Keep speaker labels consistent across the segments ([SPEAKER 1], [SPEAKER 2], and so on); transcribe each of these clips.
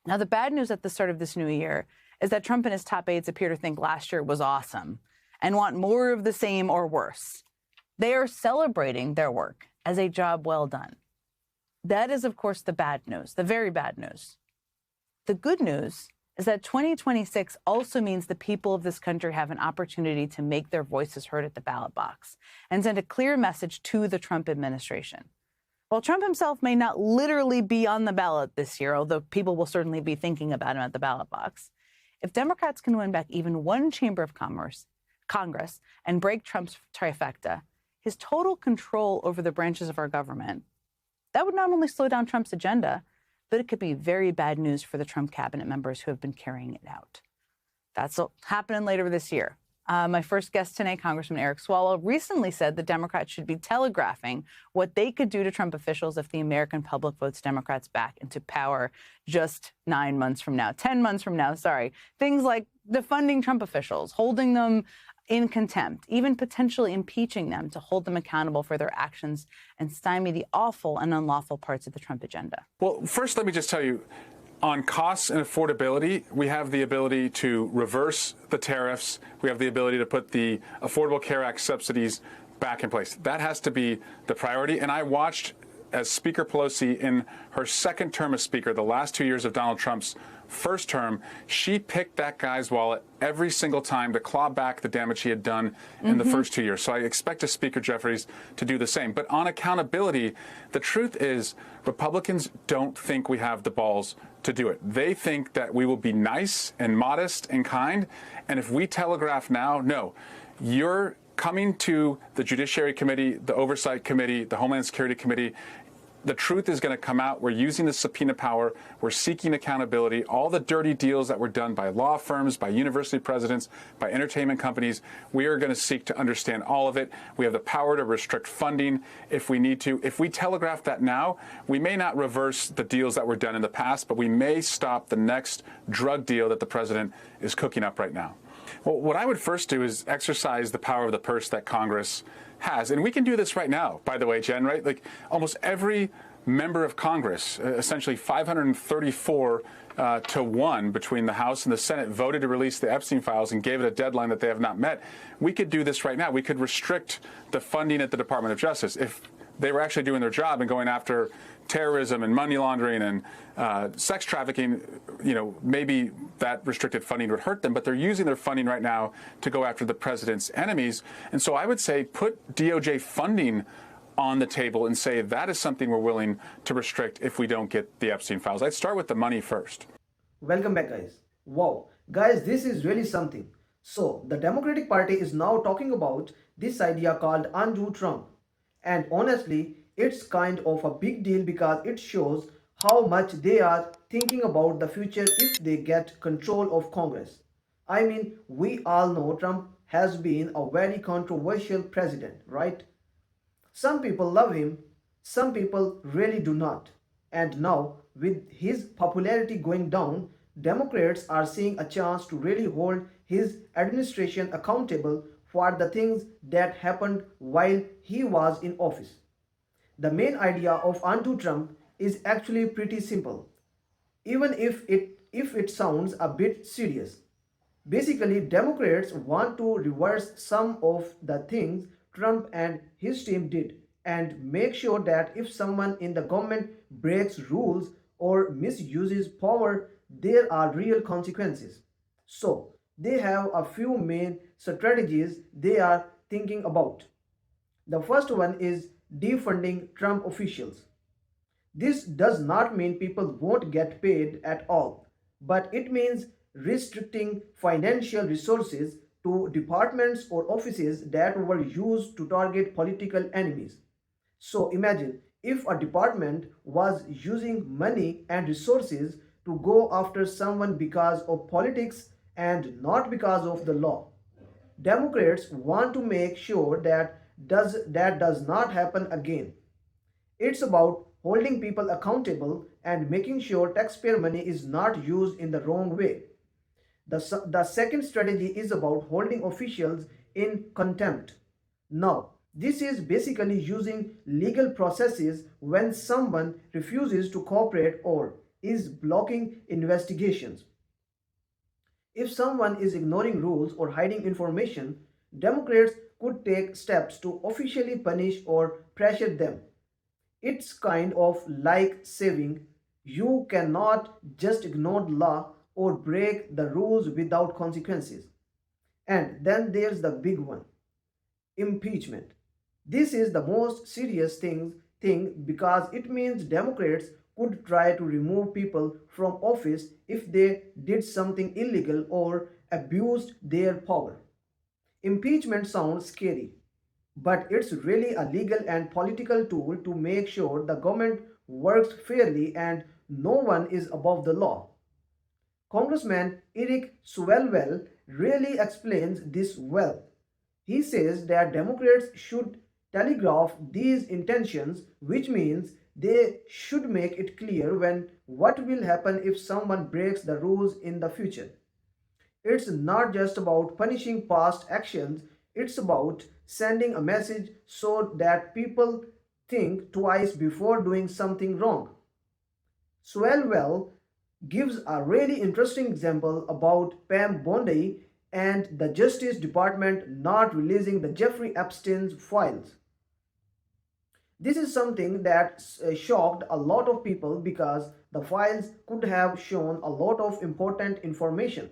[SPEAKER 1] Now, the bad news at the start of this new year is that Trump and his top aides appear to think last year was awesome and want more of the same or worse. They are celebrating their work as a job well done. That is, of course, the bad news, the very bad news. The good news is that 2026 also means the people of this country have an opportunity to make their voices heard at the ballot box and send a clear message to the Trump administration. While Trump himself may not literally be on the ballot this year, although people will certainly be thinking about him at the ballot box, if Democrats can win back even one chamber of Congress and break Trump's trifecta, his total control over the branches of our government, that would not only slow down Trump's agenda, but it could be very bad news for the Trump cabinet members who have been carrying it out. That's happening later this year. My first guest today, Congressman Eric Swalwell, recently said that Democrats should be telegraphing what they could do to Trump officials if the American public votes Democrats back into power just 10 months from now, sorry. Things like defunding Trump officials, holding them in contempt, even potentially impeaching them to hold them accountable for their actions and stymie the awful and unlawful parts of the Trump agenda.
[SPEAKER 2] Well, first, let me just tell you, on costs and affordability, we have the ability to reverse the tariffs. We have the ability to put the Affordable Care Act subsidies back in place. That has to be the priority. And I watched as Speaker Pelosi in her second term as Speaker, the last 2 years of Donald Trump's first term, she picked that guy's wallet every single time to claw back the damage he had done in the first 2 years. So I expect Speaker Jeffries to do the same. But on accountability, the truth is Republicans don't think we have the balls to do it. They think that we will be nice and modest and kind. And if we telegraph now, no, you're coming to the Judiciary Committee, the Oversight Committee, the Homeland Security Committee. The truth is going to come out. We're using the subpoena power. We're seeking accountability. All the dirty deals that were done by law firms, by university presidents, by entertainment companies, we are going to seek to understand all of it. We have the power to restrict funding if we need to. If we telegraph that now, we may not reverse the deals that were done in the past, but we may stop the next drug deal that the president is cooking up right now. Well, what I would first do is exercise the power of the purse that Congress has. And we can do this right now, by the way, Jen, right? Like almost every member of Congress, essentially 534 to 1 between the House and the Senate, voted to release the Epstein files and gave it a deadline that they have not met. We could do this right now. We could restrict the funding at the Department of Justice if they were actually doing their job and going after terrorism and money laundering and sex trafficking. You know, maybe that restricted funding would hurt them, but they're using their funding right now to go after the president's enemies. And so I would say put DOJ funding on the table and say that is something we're willing to restrict if we don't get the Epstein files. I'd start with the money first.
[SPEAKER 3] Welcome back, guys. Wow, guys, this is really something. So the Democratic Party is now talking about this idea called undo Trump. And honestly, it's kind of a big deal because it shows how much they are thinking about the future if they get control of Congress. I mean, we all know Trump has been a very controversial president, right? Some people love him, some people really do not. And now, with his popularity going down, Democrats are seeing a chance to really hold his administration accountable for the things that happened while he was in office. The main idea of undo Trump is actually pretty simple, even if it sounds a bit serious. Basically, Democrats want to reverse some of the things Trump and his team did and make sure that if someone in the government breaks rules or misuses power, there are real consequences. So, they have a few main strategies they are thinking about. The first one is defunding Trump officials. This does not mean people won't get paid at all, but it means restricting financial resources to departments or offices that were used to target political enemies. So imagine if a department was using money and resources to go after someone because of politics and not because of the law. Democrats want to make sure that does not happen again. It's about holding people accountable and making sure taxpayer money is not used in the wrong way. The second strategy is about holding officials in contempt. Now, this is basically using legal processes when someone refuses to cooperate or is blocking investigations. If someone is ignoring rules or hiding information, Democrats could take steps to officially punish or pressure them. It's kind of like saying you cannot just ignore the law or break the rules without consequences. And then there's the big one, impeachment. This is the most serious thing because it means Democrats could try to remove people from office if they did something illegal or abused their power. Impeachment sounds scary, but it's really a legal and political tool to make sure the government works fairly and no one is above the law. Congressman Eric Swalwell really explains this well. He says that Democrats should telegraph these intentions, which means they should make it clear when what will happen if someone breaks the rules in the future. It's not just about punishing past actions, it's about sending a message so that people think twice before doing something wrong. Swalwell gives a really interesting example about Pam Bondi and the Justice Department not releasing the Jeffrey Epstein's files. This is something that shocked a lot of people because the files could have shown a lot of important information.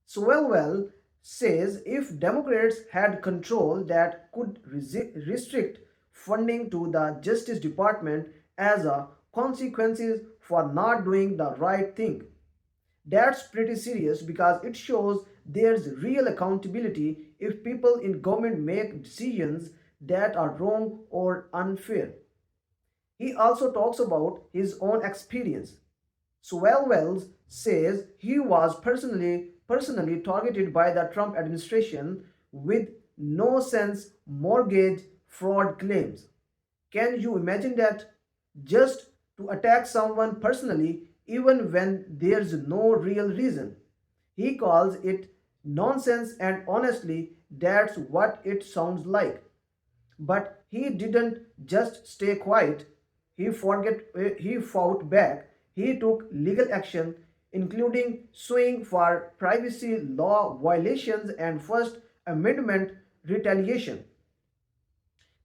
[SPEAKER 3] Swalwell says if Democrats had control that could restrict funding to the Justice Department as a consequences for not doing the right thing. That's pretty serious because it shows there's real accountability if people in government make decisions that are wrong or unfair. He also talks about his own experience. Swalwell says he was personally targeted by the Trump administration with no sense mortgage fraud claims. Can you imagine that? Just to attack someone personally even when there's no real reason. He calls it nonsense and honestly that's what it sounds like. But he didn't just stay quiet. He fought back. He took legal action, including suing for privacy law violations and First Amendment retaliation.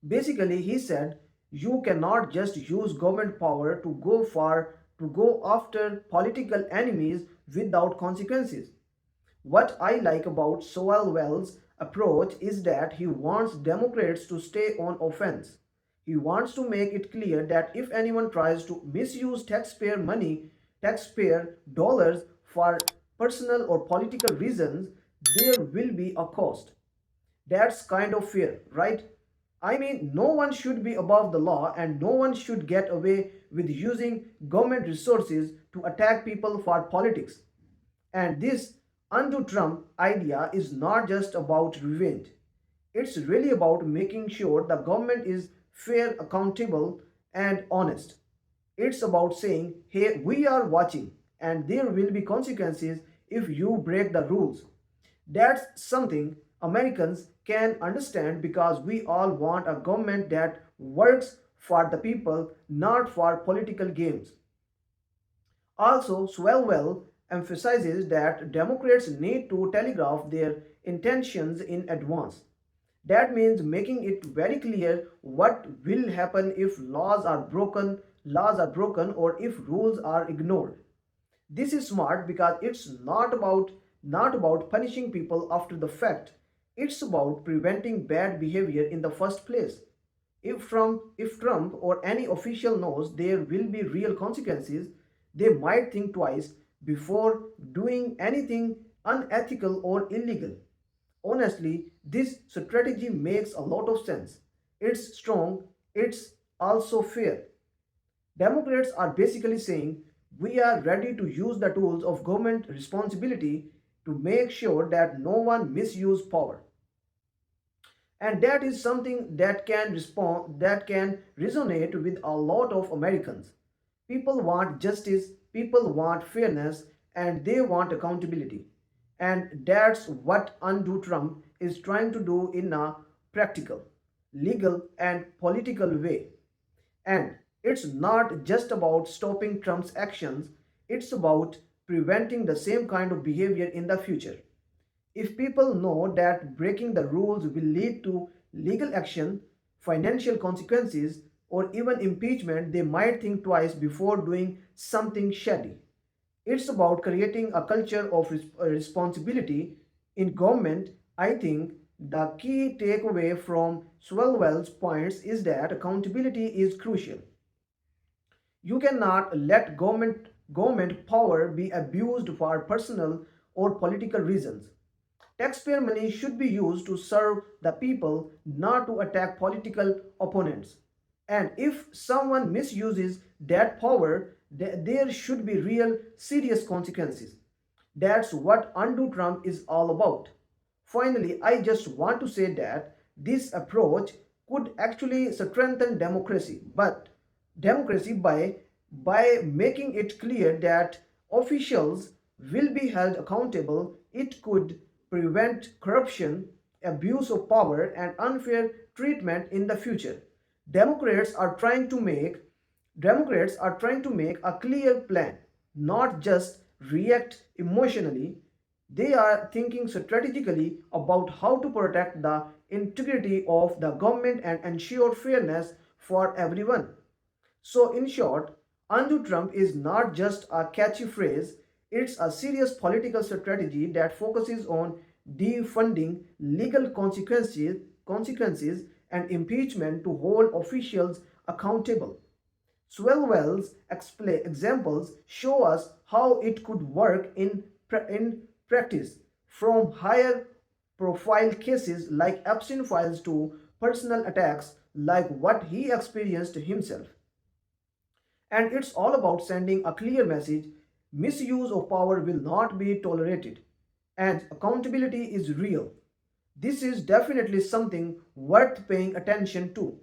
[SPEAKER 3] Basically, he said, you cannot just use government power to go after political enemies without consequences. What I like about Swalwell's approach is that he wants Democrats to stay on offense. He wants to make it clear that if anyone tries to misuse taxpayer money, taxpayer dollars for personal or political reasons, there will be a cost. That's kind of fair, right? I mean, no one should be above the law and no one should get away with using government resources to attack people for politics. And this undo Trump idea is not just about revenge. It's really about making sure the government is fair, accountable, and honest. It's about saying, hey, we are watching and there will be consequences if you break the rules. That's something Americans can understand because we all want a government that works for the people, not for political games. Also, Swalwell emphasizes that Democrats need to telegraph their intentions in advance. That means making it very clear what will happen if laws are broken or if rules are ignored. This is smart because it's not about punishing people after the fact. It's about preventing bad behavior in the first place. If Trump or any official knows there will be real consequences, they might think twice before doing anything unethical or illegal. Honestly, this strategy makes a lot of sense. It's strong, it's also fair. Democrats are basically saying we are ready to use the tools of government responsibility to make sure that no one misuse power. And that is something that can resonate with a lot of Americans. People want justice, people want fairness, and they want accountability. And that's what Undo Trump is trying to do in a practical, legal, and political way. And it's not just about stopping Trump's actions, It's about preventing the same kind of behavior in the future. If people know that breaking the rules will lead to legal action, financial consequences, or even impeachment, they might think twice before doing something shady. It's about creating a culture of responsibility in government. I think the key takeaway from Swalwell's points is that accountability is crucial. You cannot let government power be abused for personal or political reasons. Taxpayer money should be used to serve the people, not to attack political opponents. And if someone misuses that power, there should be real serious consequences. That's what Undo Trump is all about. Finally, I just want to say that this approach could actually strengthen democracy by making it clear that officials will be held accountable. It could prevent corruption, abuse of power, and unfair treatment in the future. Democrats are trying to make Democrats are trying to make a clear plan, not just react emotionally. They are thinking strategically about how to protect the integrity of the government and ensure fairness for everyone. So, in short, undo Trump is not just a catchy phrase, it's a serious political strategy that focuses on defunding legal consequences and impeachment to hold officials accountable. Swalwell's examples show us how it could work in practice, from higher profile cases like Epstein files to personal attacks like what he experienced himself. And it's all about sending a clear message: misuse of power will not be tolerated, and accountability is real. This is definitely something worth paying attention to,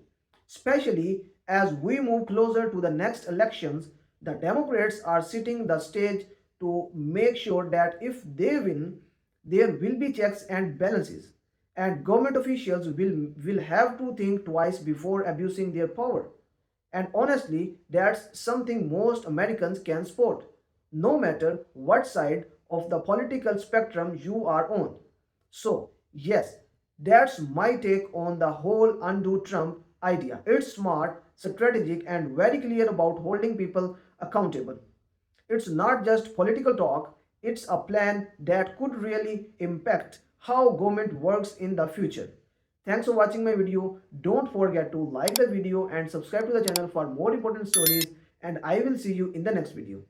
[SPEAKER 3] especially as we move closer to the next elections. The Democrats are setting the stage to make sure that if they win, there will be checks and balances, and government officials will have to think twice before abusing their power. And honestly, that's something most Americans can support, no matter what side of the political spectrum you are on. So, yes, that's my take on the whole undo Trump idea. It's smart, strategic, and very clear about holding people accountable. It's not just political talk, it's a plan that could really impact how government works in the future. Thanks for watching my video. Don't forget to like the video and subscribe to the channel for more important stories, and I will see you in the next video.